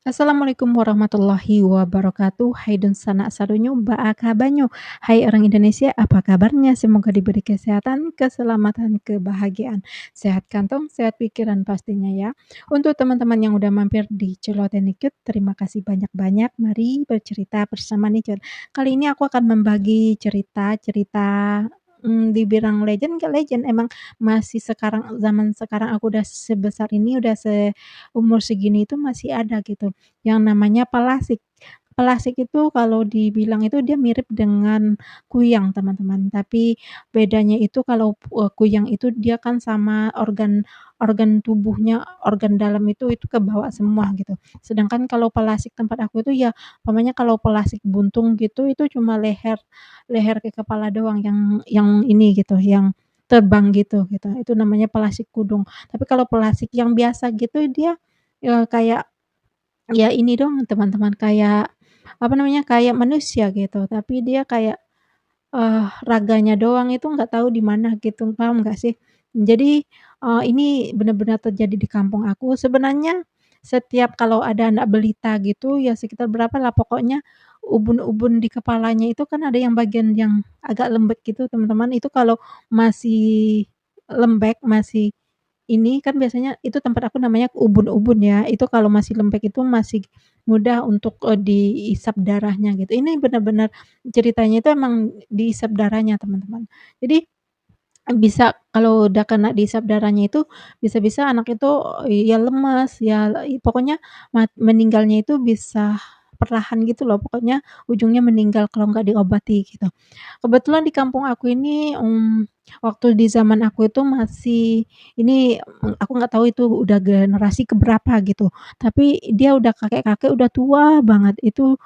Assalamualaikum warahmatullahi wabarakatuh. Hai dun sana sadonyo baa kabanyo. Hai orang Indonesia, apa kabarnya? Semoga diberi kesehatan, keselamatan, kebahagiaan. Sehat kantong, sehat pikiran pastinya ya. Untuk teman-teman yang udah mampir di Celotehan Ikut, terima kasih banyak-banyak. Mari bercerita bersama nih. Kali ini aku akan membagi cerita-cerita dibilang legend, nggak legend, emang masih sekarang zaman sekarang aku udah sebesar ini, udah umur segini itu masih ada gitu, yang namanya palasik. Palasik itu kalau dibilang itu dia mirip dengan kuyang teman-teman, tapi bedanya itu kalau, kuyang itu dia kan sama organ organ tubuhnya, organ dalam itu kebawa semua gitu. Sedangkan kalau palasik tempat aku itu ya umpamanya kalau palasik buntung gitu, itu cuma leher leher ke kepala doang yang ini gitu, yang terbang gitu, itu namanya palasik kudung. Tapi kalau palasik yang biasa gitu dia kayak, ya ini dong teman-teman, kayak, apa namanya, kayak manusia gitu, tapi dia kayak, raganya doang itu nggak tahu di mana gitu, paham nggak sih? Jadi, ini benar-benar terjadi di kampung aku. Sebenarnya setiap kalau ada anak belita gitu, ya sekitar berapa lah pokoknya ubun-ubun di kepalanya itu kan ada yang bagian yang agak lembek gitu teman-teman, itu kalau masih lembek, masih ini kan biasanya itu tempat aku namanya ubun-ubun ya, itu kalau masih lembek itu masih mudah untuk, diisap darahnya gitu. Ini benar-benar ceritanya itu emang diisap darahnya teman-teman. Jadi bisa kalau udah kena diisap darahnya itu, bisa-bisa anak itu, ya lemas, ya pokoknya meninggalnya itu bisa perlahan gitu loh, pokoknya ujungnya meninggal kalau nggak diobati gitu. Kebetulan di kampung aku ini, waktu di zaman aku itu masih ini, aku nggak tahu itu udah generasi ke berapa gitu, tapi dia udah kakek-kakek udah tua banget. Itu,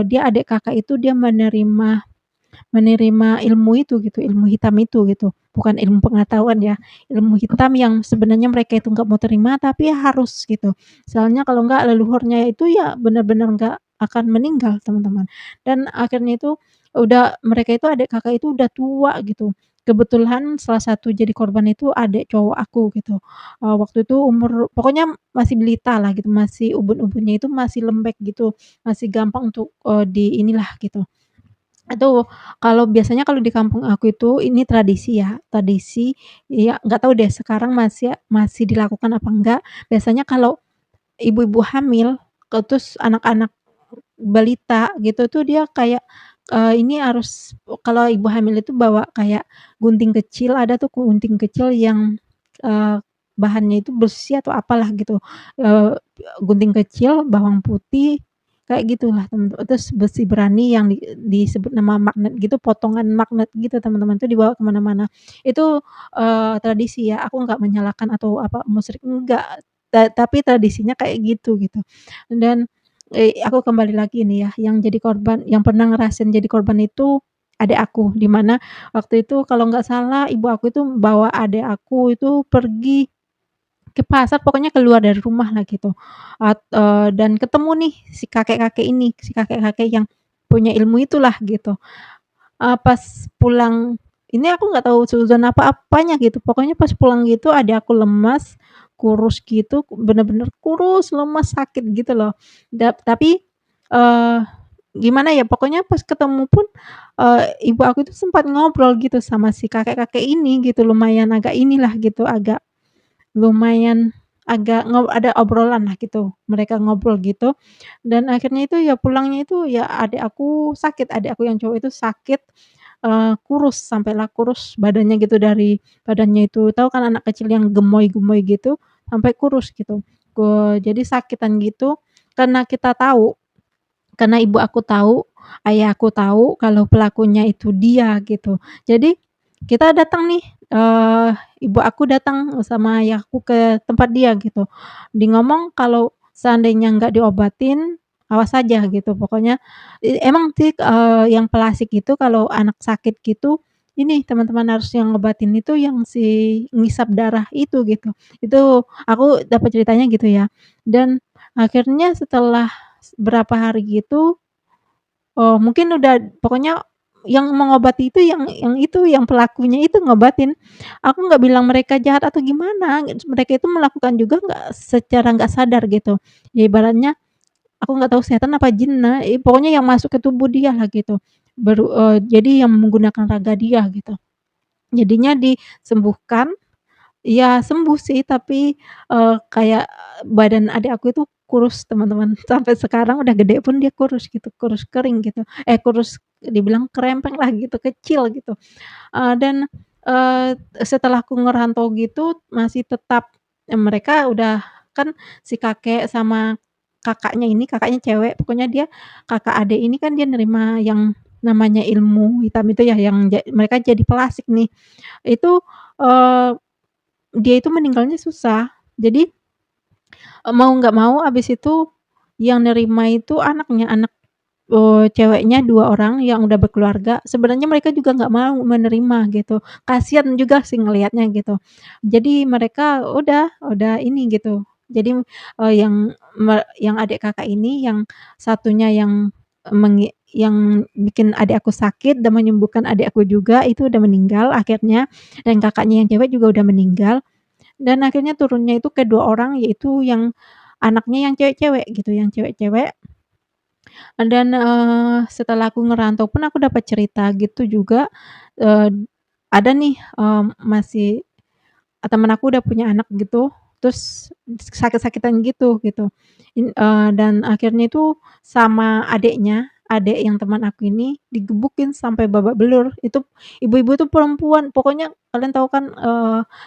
dia adik kakak itu dia menerima menerima ilmu itu gitu, ilmu hitam itu gitu, bukan ilmu pengetahuan ya, ilmu hitam yang sebenarnya mereka itu nggak mau terima tapi harus gitu. Soalnya kalau nggak leluhurnya itu ya benar-benar nggak akan meninggal teman-teman. Dan akhirnya itu mereka itu adik kakak itu udah tua gitu. Kebetulan salah satu jadi korban itu adik cowok aku gitu. Waktu itu umur pokoknya masih belita lah gitu, masih ubun-ubunnya itu masih lembek gitu, masih gampang untuk, di inilah gitu. Itu kalau biasanya kalau di kampung aku itu ini tradisi ya, tradisi ya nggak tahu deh sekarang masih dilakukan apa enggak, biasanya kalau ibu-ibu hamil, terus anak-anak balita gitu tuh dia kayak, ini harus kalau ibu hamil itu bawa kayak gunting kecil, ada tuh gunting kecil yang, eee, bahannya itu besi atau apalah gitu, eee, gunting kecil, bawang putih, kayak gitulah terus besi berani yang disebut nama magnet gitu, potongan magnet gitu teman-teman, itu dibawa ke mana-mana. Itu, tradisi ya, aku nggak menyalahkan atau apa musyrik, enggak, tapi tradisinya kayak gitu. Dan aku kembali lagi nih ya, yang jadi korban yang pernah ngerasain jadi korban itu adik aku, di mana waktu itu kalau nggak salah ibu aku itu bawa adik aku itu pergi ke pasar, pokoknya keluar dari rumah lah gitu, dan ketemu nih si kakek-kakek ini, si kakek-kakek yang punya ilmu itulah gitu. Pas pulang ini aku nggak tahu suudzon apa-apanya gitu, pokoknya pas pulang gitu adik aku lemas, kurus gitu, bener-bener kurus, lemas, sakit gitu loh. Tapi, eee, gimana ya, pokoknya pas ketemu pun, ibu aku itu sempat ngobrol gitu sama si kakek-kakek ini gitu, lumayan agak inilah gitu, agak lumayan agak ada obrolan lah gitu, mereka ngobrol gitu, dan akhirnya itu ya pulangnya itu ya adik aku sakit, adik aku yang cowok itu sakit, kurus, sampailah kurus badannya gitu dari badannya itu tahu kan anak kecil yang gemoy-gemoy gitu, sampai kurus gitu. Jadi sakitan gitu, karena kita tahu, karena ibu aku tahu, ayah aku tahu kalau pelakunya itu dia gitu. Jadi kita datang nih, ibu aku datang sama ayahku ke tempat dia gitu. Ngomong kalau seandainya nggak diobatin, awas aja gitu. Pokoknya emang sih, yang pelasik itu kalau anak sakit gitu, ini teman-teman harus yang ngobatin itu yang si ngisap darah itu gitu. Itu aku dapat ceritanya gitu ya. Dan akhirnya setelah berapa hari gitu, mungkin udah pokoknya yang mengobati itu yang itu, yang pelakunya itu ngobatin. Aku nggak bilang mereka jahat atau gimana, mereka itu melakukan juga nggak secara nggak sadar gitu. Ya ibaratnya aku nggak tahu setan apa jinnya, pokoknya yang masuk ke tubuh dia lah gitu, jadi yang menggunakan raga dia gitu. Jadinya disembuhkan, ya sembuh sih tapi, kayak badan adik aku itu kurus teman-teman, sampai sekarang udah gede pun dia kurus gitu, kurus kering gitu, kurus dibilang krempeng lah gitu, kecil gitu. Dan, setelah aku ngerantau gitu masih tetap mereka udah kan si kakek sama kakaknya ini, kakaknya cewek, pokoknya dia kakak adik ini kan dia nerima yang namanya ilmu hitam itu ya, yang mereka jadi pelasik nih. Itu, eee, dia itu meninggalnya susah. Jadi, mau nggak mau abis itu yang nerima itu anaknya, ceweknya 2 orang yang udah berkeluarga, sebenarnya mereka juga nggak mau menerima gitu, kasihan juga sih ngelihatnya gitu. Jadi mereka udah ini gitu. Jadi, yang adik kakak ini, yang satunya yang bikin adik aku sakit dan menyembuhkan adik aku juga, itu udah meninggal akhirnya, dan kakaknya yang cewek juga udah meninggal, dan akhirnya turunnya itu ke 2 orang, yaitu yang anaknya yang cewek-cewek gitu, yang cewek-cewek. Dan, setelah aku ngerantau pun aku dapat cerita gitu juga, eee, ada nih, masih temen aku udah punya anak gitu, terus sakit-sakitan gitu, dan akhirnya itu sama adeknya, adek yang teman aku ini digebukin sampai babak belur. Itu ibu-ibu tuh perempuan, pokoknya kalian tahu kan,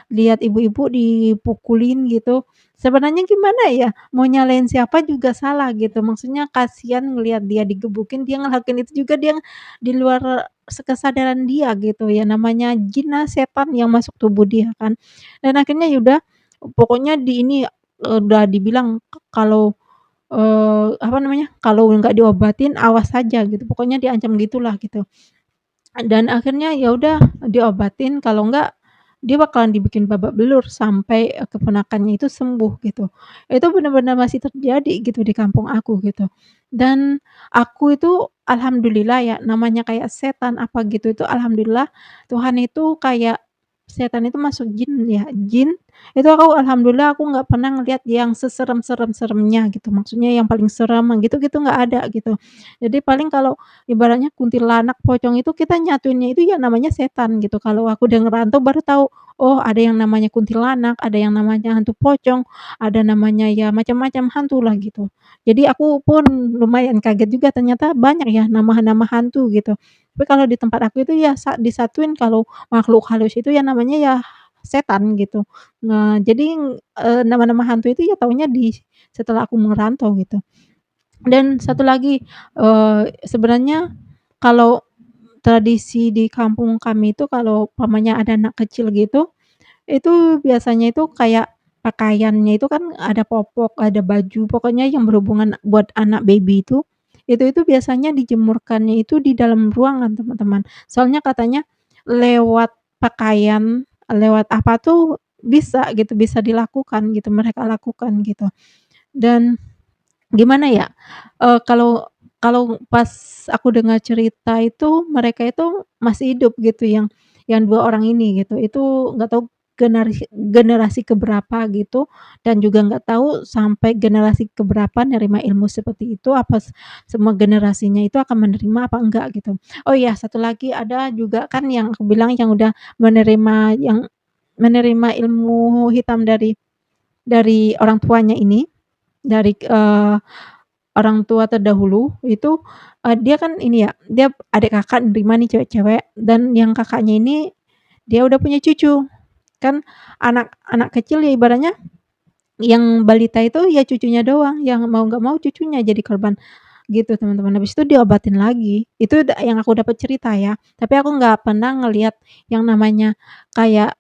lihat ibu-ibu dipukulin gitu, sebenarnya gimana ya, mau nyalain siapa juga salah gitu, maksudnya kasihan ngelihat dia digebukin, dia ngelakuin itu juga dia di luar kesadaran dia gitu ya, namanya jin lah, setan yang masuk tubuh dia kan. Dan akhirnya ya udah, pokoknya di ini, udah dibilang kalau, apa namanya, kalau nggak diobatin awas saja gitu, pokoknya diancam gitulah gitu. Dan akhirnya ya udah diobatin, kalau enggak dia bakalan dibikin babak belur sampai, keponakannya itu sembuh gitu. Itu bener-bener masih terjadi gitu di kampung aku gitu. Dan aku itu alhamdulillah ya, namanya kayak setan apa gitu itu alhamdulillah Tuhan itu kayak setan itu masuk jin ya, jin itu aku alhamdulillah aku nggak pernah ngelihat yang seserem-serem-seremnya gitu, maksudnya yang paling serem gitu-gitu nggak ada gitu. Jadi paling kalau ibaratnya kuntilanak, pocong itu kita nyatuinnya itu ya namanya setan gitu. Kalau aku udah ngerantau baru tahu, oh ada yang namanya kuntilanak, ada yang namanya hantu pocong, ada namanya ya macam-macam hantu lah gitu. Jadi aku pun lumayan kaget juga ternyata banyak ya nama-nama hantu gitu. Tapi kalau di tempat aku itu ya disatuin kalau makhluk halus itu ya namanya ya setan gitu. Nah jadi, nama-nama hantu itu ya taunya setelah aku merantau gitu. Dan satu lagi, sebenarnya kalau tradisi di kampung kami itu kalau umpamanya ada anak kecil gitu, itu biasanya itu kayak pakaiannya itu kan ada popok, ada baju, pokoknya yang berhubungan buat anak baby itu biasanya dijemurkannya itu di dalam ruangan, teman-teman. Soalnya katanya lewat pakaian, lewat apa tuh bisa gitu, bisa dilakukan gitu, mereka lakukan gitu. Dan gimana ya, kalau kalau pas aku dengar cerita itu, mereka itu masih hidup gitu yang 2 orang ini gitu. Itu nggak tahu generasi ke berapa gitu, dan juga nggak tahu sampai generasi ke berapa nerima ilmu seperti itu, apa semua generasinya itu akan menerima apa enggak gitu. Oh iya, satu lagi ada juga kan yang aku bilang yang udah menerima ilmu hitam dari orang tuanya ini, dari, orang tua terdahulu itu, dia kan ini ya, dia adik kakak nerima nih cewek-cewek, dan yang kakaknya ini dia udah punya cucu. Kan anak kecil ya ibaratnya yang balita itu ya cucunya doang, yang mau nggak mau cucunya jadi korban, gitu teman-teman. Habis itu diobatin lagi, itu yang aku dapat cerita ya, tapi aku nggak pernah ngelihat yang namanya kayak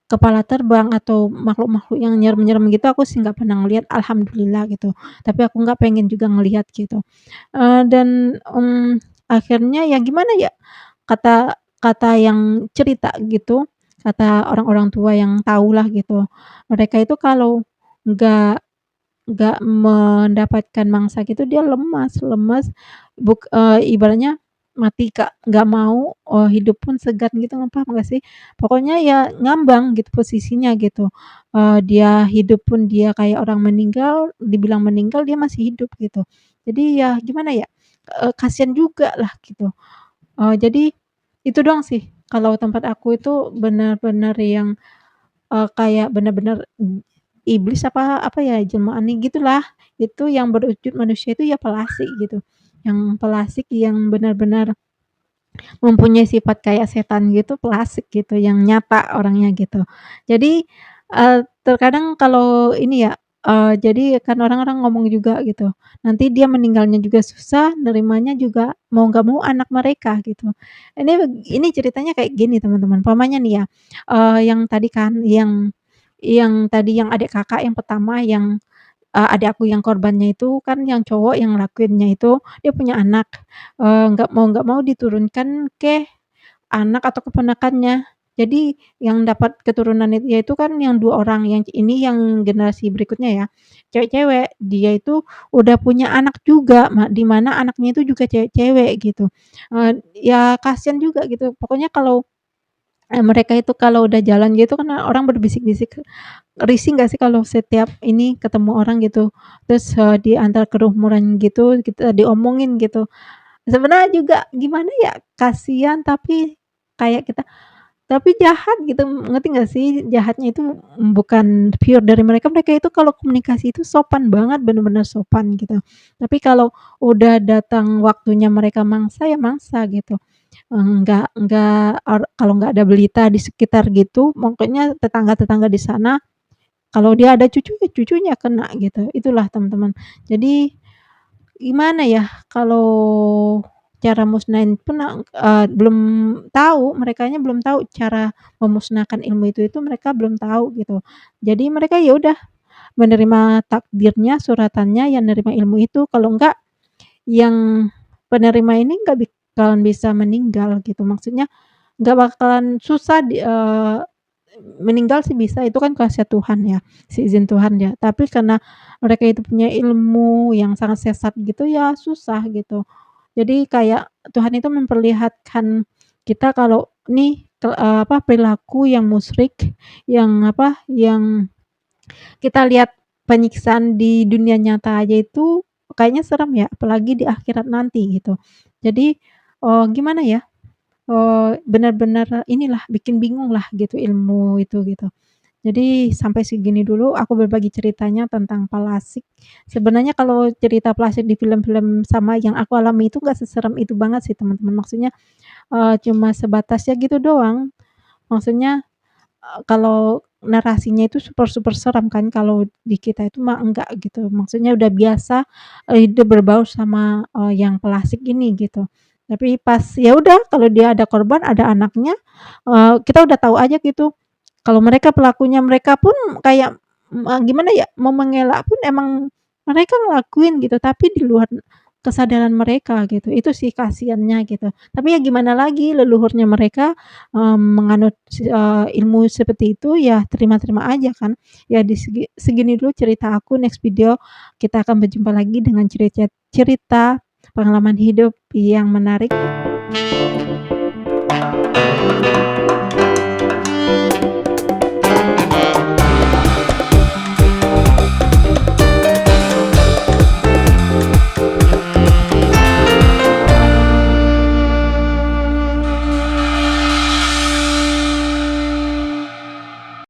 kepala terbang atau makhluk-makhluk yang nyerem-nyerem gitu aku sih nggak pernah ngelihat, alhamdulillah gitu. Tapi aku nggak pengen juga ngelihat gitu. Dan, akhirnya ya gimana ya, kata kata yang cerita gitu, kata orang-orang tua yang tahulah gitu, mereka itu kalau nggak nggak mendapatkan mangsa gitu dia lemas lemas, ibaratnya mati, Kak, nggak mau, hidup pun segan gitu, paham nggak sih? Pokoknya ya ngambang gitu posisinya gitu, dia hidup pun dia kayak orang meninggal, dibilang meninggal dia masih hidup gitu. Jadi ya gimana ya, kasihan jugalah gitu. Jadi itu doang sih, kalau tempat aku itu bener-bener yang, kayak bener-bener iblis apa apa ya, jelmaannya gitulah. Itu yang berwujud manusia itu ya pelasik gitu, yang pelasik yang benar-benar mempunyai sifat kayak setan gitu, pelasik gitu, yang nyata orangnya gitu. Jadi, terkadang kalau ini ya, jadi kan orang-orang ngomong juga gitu, nanti dia meninggalnya juga susah, nerimanya juga mau nggak mau anak mereka gitu. Ini ceritanya kayak gini teman-teman, umpamanya nih ya, yang tadi kan, yang tadi yang adik Kakak yang pertama yang adik aku yang korbannya itu kan yang cowok yang ngelakuinnya itu, dia punya anak, nggak mau diturunkan ke anak atau keponakannya. Jadi yang dapat keturunan itu kan yang 2 orang, yang ini yang generasi berikutnya ya, cewek-cewek. Dia itu udah punya anak juga, di mana anaknya itu juga cewek-cewek gitu. Ya kasihan juga gitu, pokoknya kalau, mereka itu kalau udah jalan gitu kan orang berbisik-bisik. Risih nggak sih kalau setiap ini ketemu orang gitu, terus, di antar kerumunan gitu kita diomongin gitu. Sebenarnya juga gimana ya, kasihan tapi kayak kita tapi jahat gitu, ngerti nggak sih? Jahatnya itu bukan pure dari mereka, mereka itu kalau komunikasi itu sopan banget, bener-bener sopan gitu. Tapi kalau udah datang waktunya mereka mangsa, ya mangsa gitu. Kalau nggak ada berita di sekitar gitu, pokoknya tetangga-tetangga di sana kalau dia ada cucu, ya cucunya kena gitu, itulah teman-teman. Jadi, gimana ya, kalau cara musnahin pun, belum tahu, merekanya belum tahu cara memusnahkan ilmu itu mereka belum tahu gitu. Jadi mereka ya udah menerima takdirnya, suratannya, yang nerima ilmu itu, kalau enggak yang penerima ini nggak bakalan bisa meninggal gitu, maksudnya nggak bakalan susah meninggal sih bisa, itu kan kuasa Tuhan ya, seizin Tuhan ya. Tapi karena mereka itu punya ilmu yang sangat sesat gitu ya susah gitu. Jadi kayak Tuhan itu memperlihatkan kita kalau nih perilaku yang musyrik, yang yang kita lihat penyiksaan di dunia nyata aja itu kayaknya serem ya, apalagi di akhirat nanti gitu. Jadi, gimana ya, benar-benar inilah bikin bingung lah gitu ilmu itu gitu. Jadi sampai segini dulu aku berbagi ceritanya tentang Palasik. Sebenarnya kalau cerita Palasik di film-film sama yang aku alami itu nggak seserem itu banget sih teman-teman, maksudnya, cuma sebatas ya gitu doang. Maksudnya, kalau narasinya itu super super seram kan, kalau di kita itu mah enggak gitu, maksudnya udah biasa, hidup berbaur sama, yang Palasik ini gitu. Tapi pas ya udah kalau dia ada korban, ada anaknya, kita udah tahu aja gitu kalau mereka pelakunya mereka pun kayak, gimana ya, mau mengelak pun emang mereka ngelakuin gitu, tapi di luar kesadaran mereka gitu, itu sih kasihannya gitu. Tapi ya gimana lagi leluhurnya mereka, menganut ilmu seperti itu, ya terima-terima aja kan. Ya segini dulu cerita aku, next video kita akan berjumpa lagi dengan cerita pengalaman hidup yang menarik.